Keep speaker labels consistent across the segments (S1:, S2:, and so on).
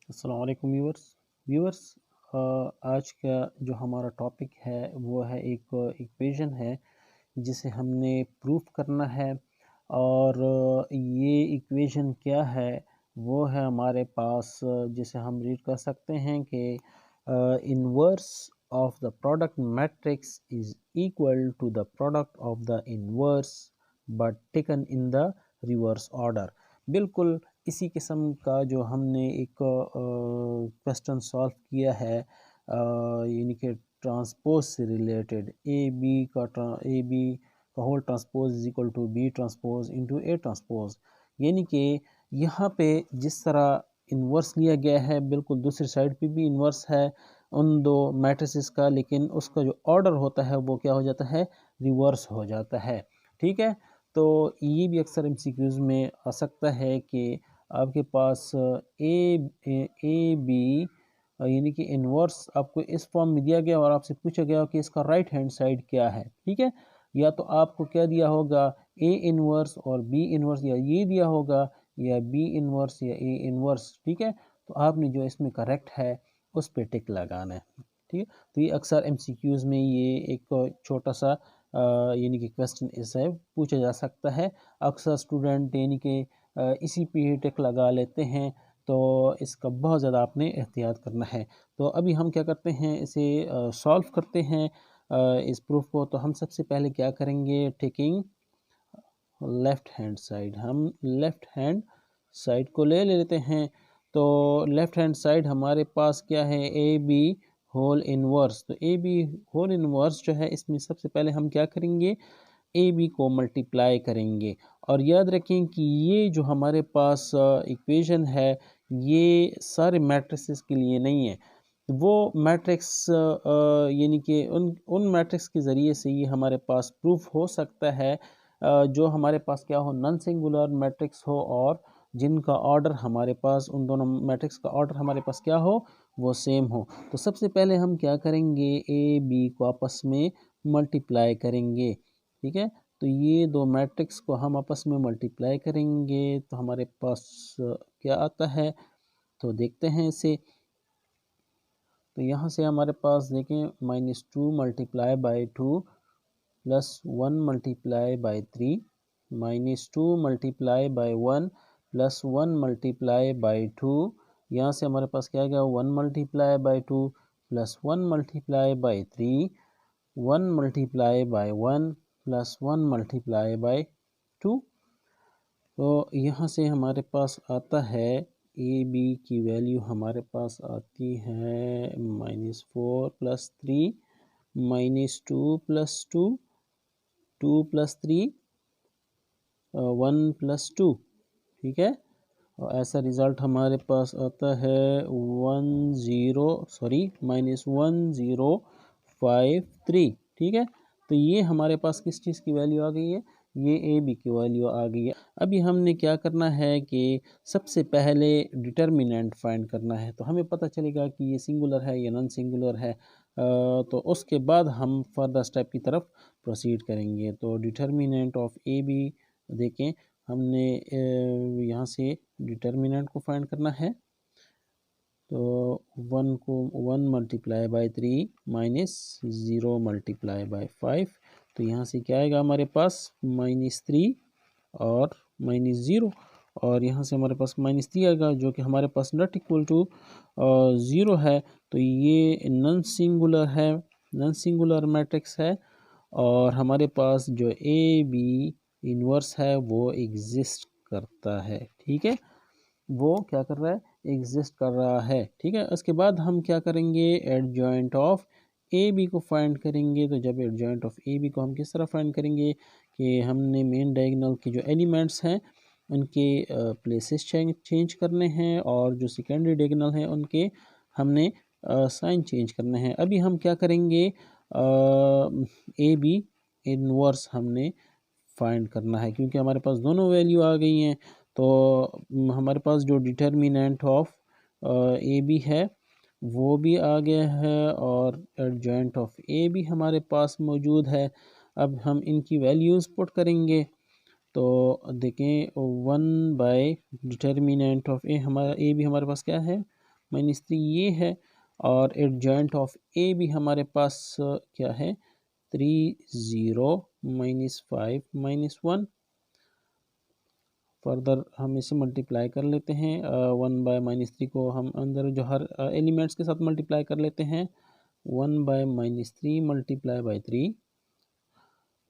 S1: अस्सलाम वालेकुम व्यूअर्स। आज का जो हमारा टॉपिक है वो है एक इक्वेशन है जिसे हमने प्रूफ करना है। और ये इक्वेशन क्या है वो है हमारे पास, जिसे हम रीड कर सकते हैं कि inverse of the product matrix is equal to the product of the inverse but taken in the reverse order. बिल्कुल इसी किस्म का जो हमने एक क्वेश्चन सॉल्व किया है, यानी कि ट्रांसपोज से रिलेटेड ए बी का whole transpose is equal to B transpose into A transpose. यानी कि यहाँ पे जिस तरह इन्वर्स लिया गया है बिल्कुल दूसरी साइड पे भी इन्वर्स है उन दो मैट्रिसेस का, लेकिन उसका जो ऑर्डर होता है वो क्या हो जाता है, रिवर्स हो जाता है। ठीक है, तो ये भी अक्सर एमसीक्यूज में आ सकता है कि आपके पास ए बी यानी कि इन्वर्स आपको इस फॉर्म में दिया गया और आपसे पूछा गया कि इसका राइट हैंड साइड क्या है। ठीक है, या तो आपको क्या दिया होगा, ए इन्वर्स और बी इन्वर्स, या ये दिया होगा या बी इन्वर्स या ए इन्वर्स। ठीक है, तो आपने जो इसमें करेक्ट है उस पर टिक लगाना है। ठीक है, तो ये अक्सर एमसीक्यूज में ये एक छोटा सा यानी कि क्वेश्चन इससे पूछा जा सकता है। अक्सर स्टूडेंट यानी कि इसी पे टिक लगा लेते हैं, तो इसका बहुत ज़्यादा आपने एहतियात करना है। तो अभी हम क्या करते हैं, इसे सॉल्व करते हैं इस प्रूफ को। तो हम सबसे पहले क्या करेंगे, टेकिंग लेफ़्ट हैंड साइड, हम लेफ़्ट हैंड साइड को ले लेते हैं। तो लेफ़्ट हैंड साइड हमारे पास क्या है, ए बी होल इनवर्स। तो ए बी होल इनवर्स जो है इसमें सबसे पहले हम क्या करेंगे, ए बी को मल्टीप्लाई करेंगे। और याद रखें कि ये जो हमारे पास इक्वेशन है ये सारे मैट्रिसेस के लिए नहीं है। वो मैट्रिक्स यानी कि उन मैट्रिक्स के ज़रिए से ये हमारे पास प्रूफ हो सकता है जो हमारे पास क्या हो, नॉन सिंगुलर मैट्रिक्स हो और जिनका ऑर्डर हमारे पास, उन दोनों मैट्रिक्स का ऑर्डर हमारे पास क्या हो, वो सेम हो। तो सबसे पहले हम क्या करेंगे, ए बी को आपस में मल्टीप्लाई करेंगे। ठीक है, तो ये दो मैट्रिक्स को हम आपस में मल्टीप्लाई करेंगे तो हमारे पास क्या आता है, तो देखते हैं इसे। तो यहाँ से हमारे पास देखें, -2 multiply by 2 plus 1 multiply by 3, -2 multiply by 1 plus 1 multiply by 2। यहाँ से हमारे पास क्या आ गया, 1 multiply by 2 plus 1 multiply by 3, 1 multiply by 1 plus 1 multiply by 2। तो यहाँ से हमारे पास आता है ए बी की वैल्यू हमारे पास आती है -4 प्लस 3, -2 प्लस 2, 2 प्लस 3, 1 प्लस 2। ठीक है, और ऐसा रिज़ल्ट हमारे पास आता है -1053। ठीक है, तो ये हमारे पास किस चीज़ की वैल्यू आ गई है, ये ए बी की वैल्यू आ गई है। अभी हमने क्या करना है कि सबसे पहले डिटर्मिनेंट फाइंड करना है। तो हमें पता चलेगा कि ये सिंगुलर है या नॉन सिंगुलर है, तो उसके बाद हम फर्दर स्टेप की तरफ प्रोसीड करेंगे। तो डिटर्मिनेंट ऑफ ए बी देखें, हमने यहाँ से डिटर्मिनेंट को फाइंड करना है। तो 1 मल्टीप्लाई बाई 3 -0 मल्टीप्लाई बाई 5। तो यहाँ से क्या आएगा हमारे पास, -3 और -0, और यहाँ से हमारे पास -3 आएगा जो कि हमारे पास नॉट इक्वल टू 0 है। तो ये नॉन सिंगुलर है, नॉन सिंगुलर मैट्रिक्स है, और हमारे पास जो ए बी इन्वर्स है वो एग्जिस्ट करता है। ठीक है, वो क्या कर रहा है, एग्जिस्ट कर रहा है। ठीक है, उसके बाद हम क्या करेंगे, एडजॉइंट ऑफ ए बी को फाइंड करेंगे। तो जब एडजॉइंट ऑफ ए बी को हम किस तरह फाइंड करेंगे कि हमने मेन डायगोनल के जो एलिमेंट्स हैं उनके प्लेसेस चेंज करने हैं, और जो सेकेंडरी डायगोनल हैं उनके हमने साइन चेंज करने हैं। अभी हम क्या करेंगे, ए बी इनवर्स हमने फाइंड करना है, क्योंकि हमारे पास दोनों वैल्यू आ गई हैं। तो हमारे पास जो डिटर्मिनेंट ऑफ ए बी है वो भी आ गया है, और एडजॉइंट ऑफ ए भी हमारे पास मौजूद है। अब हम इनकी वैल्यूज़ पुट करेंगे। तो देखें 1 बाय डिटर्मिनेंट ऑफ ए, हमारा ए भी हमारे पास क्या है, -3 ये है, और एडजॉइंट ऑफ ए भी हमारे पास क्या है 3 0 -5 -1। फर्दर हम इसे मल्टीप्लाई कर लेते हैं, 1 बाय -3 को हम अंदर जो हर एलिमेंट्स के साथ मल्टीप्लाई कर लेते हैं। 1 by -3 multiply by 3,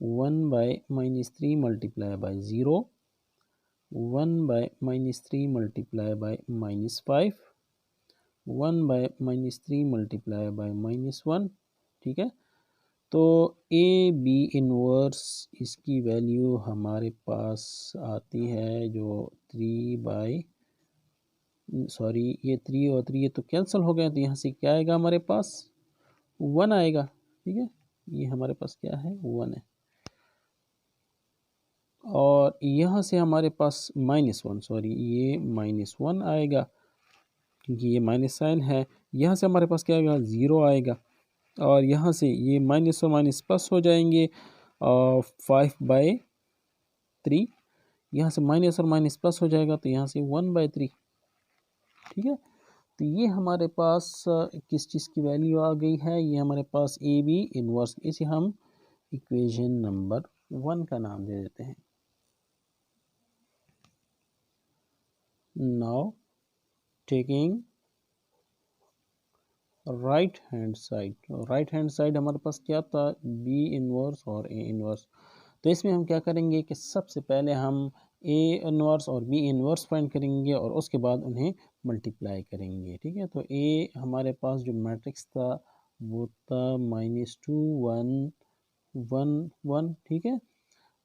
S1: 1 by -3 multiply by 0, 1 by -3 multiply by -5, 1 by -3 multiply by -1। ठीक है, तो ए बी इनवर्स इसकी वैल्यू हमारे पास आती है जो 3 बाय सॉरी ये 3 और 3 ये तो कैंसिल हो गए, तो यहाँ से क्या आएगा हमारे पास 1 आएगा। ठीक है, ये हमारे पास क्या है 1 है, और यहाँ से हमारे पास -1 सॉरी ये -1 आएगा क्योंकि ये माइनस साइन है। यहाँ से हमारे पास क्या आएगा 0 आएगा, और यहाँ से ये माइनस और माइनस प्लस हो जाएंगे, 5/3, यहाँ से माइनस और माइनस प्लस हो जाएगा तो यहाँ से 1/3। ठीक है, तो ये हमारे पास किस चीज़ की वैल्यू आ गई है, ये हमारे पास ए बी इनवर्स, इसे हम इक्वेशन नंबर 1 का नाम दे देते हैं। Now taking right hand side हमारे पास क्या था बी इनवर्स और ए इनवर्स। तो इसमें हम क्या करेंगे कि सबसे पहले हम ए इनवर्स और बी इनवर्स फाइंड करेंगे और उसके बाद उन्हें मल्टीप्लाई करेंगे। ठीक है, तो ए हमारे पास जो मैट्रिक्स था वो था -2 1 1 1। ठीक है,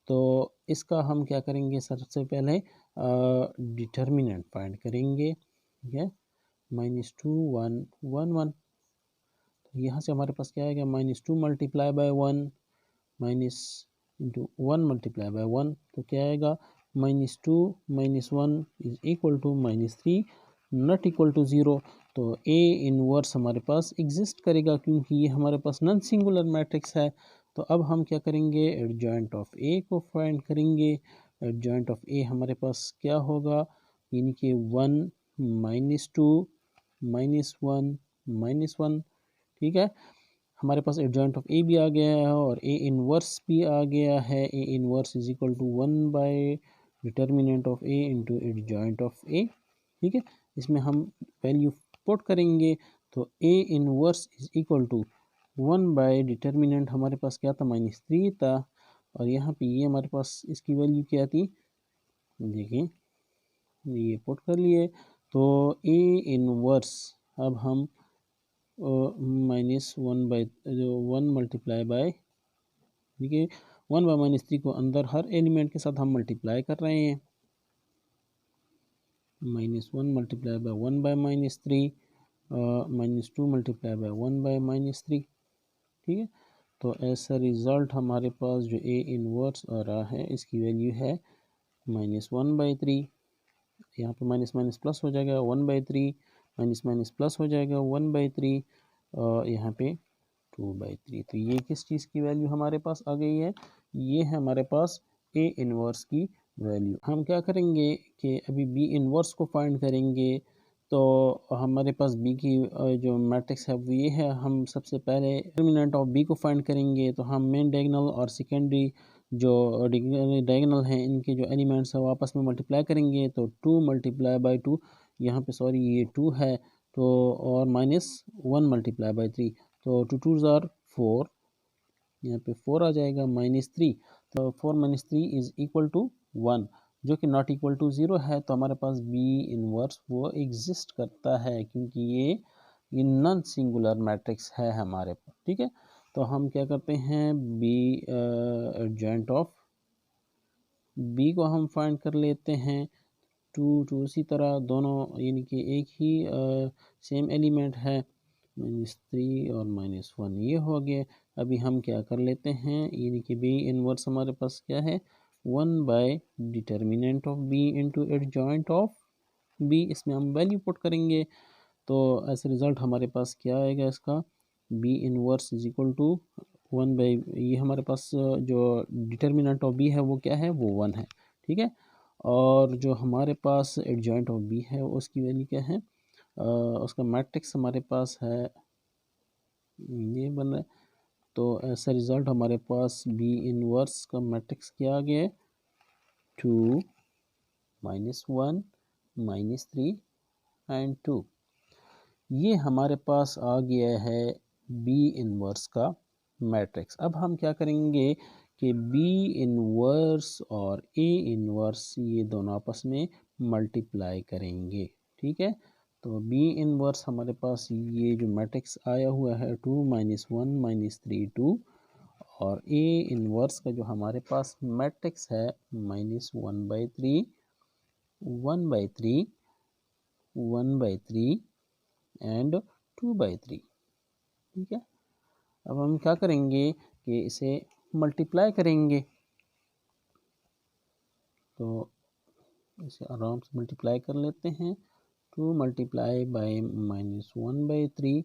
S1: तो इसका हम क्या करेंगे, सबसे पहले डिटर्मिनेंट फाइंड करेंगे। ठीक है, -2 1 1 1, तो यहाँ से हमारे पास क्या आएगा -2 multiply by 1 minus into 1 multiply by 1, तो क्या आएगा -2 -1 is equal to -3 not equal to 0। तो ए इनवर्स हमारे पास एग्जिस्ट करेगा क्योंकि ये हमारे पास नॉन सिंगुलर मैट्रिक्स है। तो अब हम क्या करेंगे, एडजॉइंट ऑफ ए को फाइंड करेंगे। एडजॉइंट ऑफ ए हमारे पास क्या होगा, यानी कि 1 -2 -1 -1। ठीक है, हमारे पास एडजॉइंट ऑफ ए भी आ गया है और ए इनवर्स भी आ गया है। A inverse is equal to 1 by determinant of A into adjoint of A. ठीक है, इसमें हम वैल्यू पुट करेंगे, तो A inverse is equal to 1 by determinant हमारे पास क्या था -3 था, और यहाँ पे ये हमारे पास इसकी वैल्यू क्या थी, देखिए ये पुट कर लिए। तो ए इनवर्स अब हम -1 मल्टीप्लाई बाय, देखिए 1 बाय -3 को अंदर हर एलिमेंट के साथ हम मल्टीप्लाई कर रहे हैं। -1 multiply by 1 by -3, -2 multiply by 1 by -3। ठीक है, तो ऐसा रिज़ल्ट हमारे पास जो ए इनवर्स आ रहा है इसकी वैल्यू है -1/3। यहाँ पे माइनस माइनस प्लस हो जाएगा 1/3, माइनस माइनस प्लस हो जाएगा 1/3, और यहाँ पे 2/3। तो ये किस चीज़ की वैल्यू हमारे पास आ गई है, ये है हमारे पास ए इनवर्स की वैल्यू। हम क्या करेंगे कि अभी बी इनवर्स को फाइंड करेंगे। तो हमारे पास बी की जो मैट्रिक्स है वो ये है। हम सबसे पहले डिटर्मिनेंट ऑफ बी को फाइंड करेंगे, तो हम मेन डायगोनल और सेकेंडरी जो डायगोनल हैं इनके जो एलिमेंट्स हैं वो आपस में मल्टीप्लाई करेंगे। तो 2 मल्टीप्लाई बाई 2, यहाँ पे सॉरी ये 2 है, तो और -1 मल्टीप्लाई बाई 3, तो 2 2 ज़ार 4, यहाँ पे 4 आ जाएगा, -3, तो 4 - 3 इज इक्वल टू 1, जो कि नॉट इक्वल टू 0 है। तो हमारे पास बी इनवर्स वो एग्जिस्ट करता है क्योंकि ये नॉन सिंगुलर मैट्रिक्स है हमारे पास। ठीक है, तो हम क्या करते हैं, बी एडजॉइंट ऑफ बी को हम फाइंड कर लेते हैं। 2 उसी तरह दोनों यानी कि एक ही सेम एलिमेंट है, -3 और -1 ये हो गया। अभी हम क्या कर लेते हैं, यानी कि बी इनवर्स हमारे पास क्या है 1 by determinant of B into adjoint of B, इसमें हम वैल्यू पुट करेंगे। तो ऐसे रिज़ल्ट हमारे पास क्या आएगा इसका, B inverse is equal to 1 by, ये हमारे पास जो डिटर्मिनेंट ऑफ बी है वो क्या है, वो 1 है। ठीक है, और जो हमारे पास एडजॉइंट ऑफ बी है उसकी वैल्यू क्या है उसका मैट्रिक्स हमारे पास है ये बन रहा है। तो ऐसा रिज़ल्ट हमारे पास बी इनवर्स का मैट्रिक्स क्या आ गया है 2 -1 -3 एंड 2। ये हमारे पास आ गया है बी इनवर्स का मैट्रिक्स। अब हम क्या करेंगे कि बी इनवर्स और ए इनवर्स ये दोनों आपस में मल्टीप्लाई करेंगे। ठीक है, तो बी इनवर्स हमारे पास ये जो मैट्रिक्स आया हुआ है 2 -1 -3 2, और ए इनवर्स का जो हमारे पास मैट्रिक्स है -1/3 1/3 1/3 एंड 2/3। ठीक है, अब हम क्या करेंगे कि इसे मल्टीप्लाई करेंगे। तो इसे आराम से मल्टीप्लाई कर लेते हैं। 2 मल्टीप्लाई बाय -1/3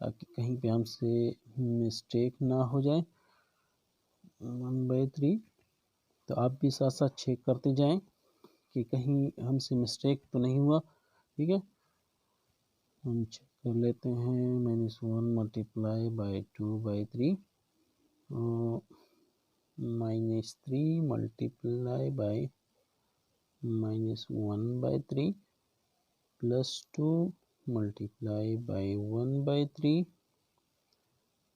S1: ताकि कहीं पे हमसे मिस्टेक ना हो जाए। 1/3, तो आप भी साथ साथ चेक करते जाएं कि कहीं हमसे मिस्टेक तो नहीं हुआ। ठीक है, हम चेक कर लेते हैं। -1 multiply bye 2/3 -3 multiply bye -1/3 +2 multiply bye 1/3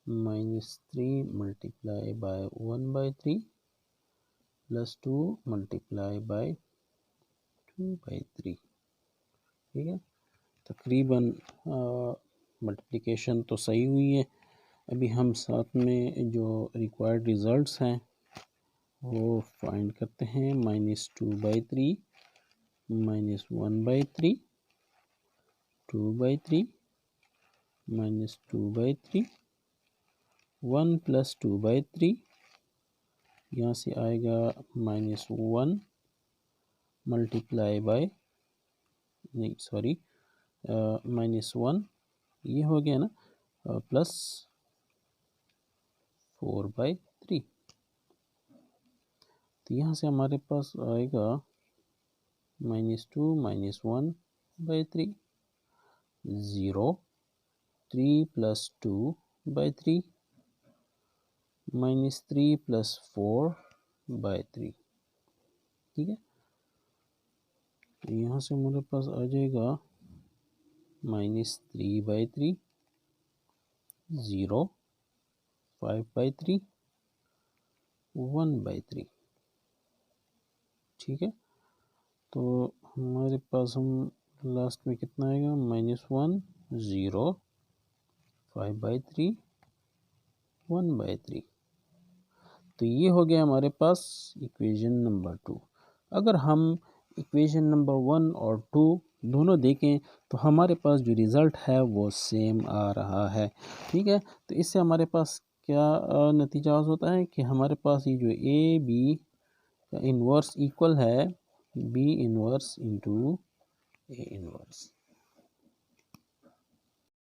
S1: -3 multiply bye 1/3 +2 multiply bye 2/3। ठीक है, तकरीबन मल्टीप्लिकेशन तो सही हुई है। अभी हम साथ में जो रिक्वायर्ड रिज़ल्ट्स हैं वो फाइंड करते हैं। -2/3 -1/3 2/3 -2/3 1 + 2/3, यहाँ से आएगा -1 मल्टीप्लाई बाय नहीं सॉरी -1 ये हो गया ना +4/3। तो यहाँ से हमारे पास आएगा -2 -1/3 0 3 + 2/3 -3 + 4/3। ठीक है, तो यहाँ से हमारे पास आ जाएगा -3/3 0 5/3 1/3। ठीक है, तो हमारे पास हम लास्ट में कितना आएगा -1 0 5/3 1/3। तो ये हो गया हमारे पास इक्वेशन नंबर 2। अगर हम इक्वेशन नंबर 1 और 2 दोनों देखें तो हमारे पास जो रिज़ल्ट है वो सेम आ रहा है। ठीक है, तो इससे हमारे पास क्या नतीजा होता है कि हमारे पास ये जो ए बी का इन्वर्स इक्वल है B inverse into A inverse.